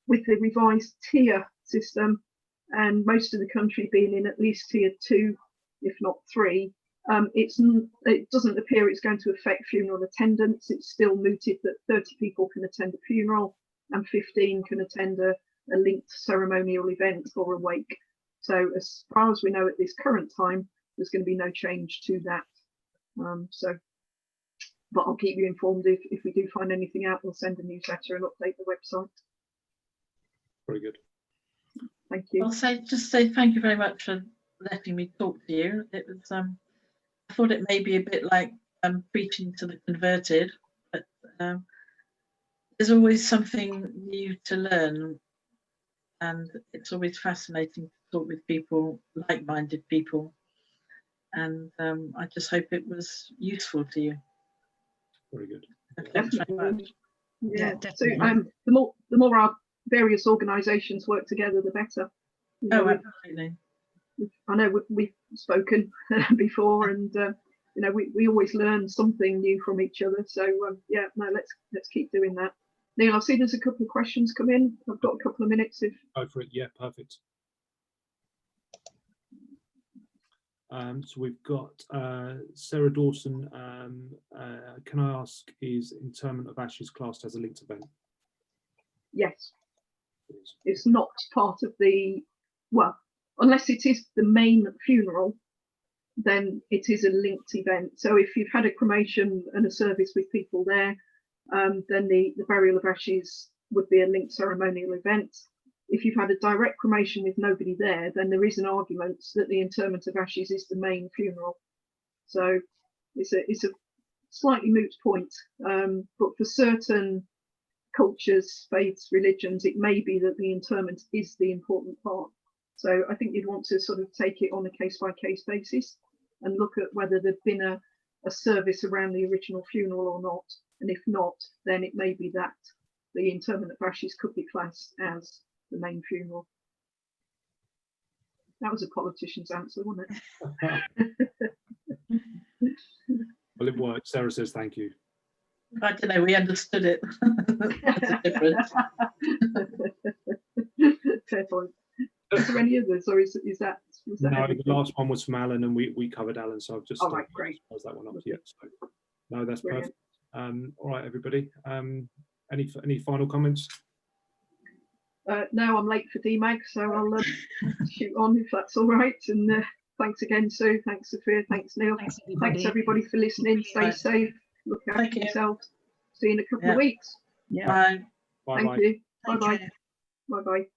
with the revised tier system, and most of the country being in at least tier 2, if not 3, it doesn't appear it's going to affect funeral attendance. It's still mooted that 30 people can attend a funeral and 15 can attend a linked ceremonial event or a wake. So as far as we know at this current time, there's going to be no change to that. But I'll keep you informed if we do find anything out. We'll send a newsletter and update the website. Very good. Thank you. I'll just say thank you very much for letting me talk to you. It was I thought it may be a bit like preaching to the converted, but there's always something new to learn, and it's always fascinating to talk with people, like-minded people, and I just hope it was useful to you. Very good. Thanks very much. Yeah, definitely. So the more our various organisations work together, the better. You know, Oh, absolutely. I know we've spoken before, and you know, we always learn something new from each other. So yeah, no, let's keep doing that. Neil, I see there's a couple of questions come in. I've got a couple of minutes. If Go for it. Yeah, perfect. So we've got Sarah Dawson. Can I ask, is interment of ashes classed as a linked event? yes, it's not part of the, well, unless it is the main funeral, then it is a linked event. So if you've had a cremation and a service with people there, then the burial of ashes would be a linked ceremonial event. If you've had a direct cremation with nobody there, then there is an argument that the interment of ashes is the main funeral. So it's a slightly moot point, but for certain cultures, faiths, religions, it may be that the interment is the important part. So I think you'd want to sort of take it on a case-by-case basis and look at whether there'd been a service around the original funeral or not. And if not, then it may be that the interment of ashes could be classed as the main funeral. That was a politician's answer, wasn't it? Well, it worked. Sarah says thank you. I don't know, we understood it. That's a difference. Fair point. Is there any others, or is that? Was that No, everything? the last one was from Alan, and we covered Alan, so I've just All right, great. closed that one up yet. So no, that's Brilliant. perfect. All right, everybody. Any final comments? No, I'm late for DMAG, so I'll shoot on if that's all right. And thanks again, Sue. Thanks, Sophia. Thanks, Neil. Thanks everybody for listening. Stay safe. Look Thank after you. yourselves. See you in a couple Yeah. of weeks. Yeah. Bye. Bye Thank bye. you. Bye Take bye. care. Bye bye.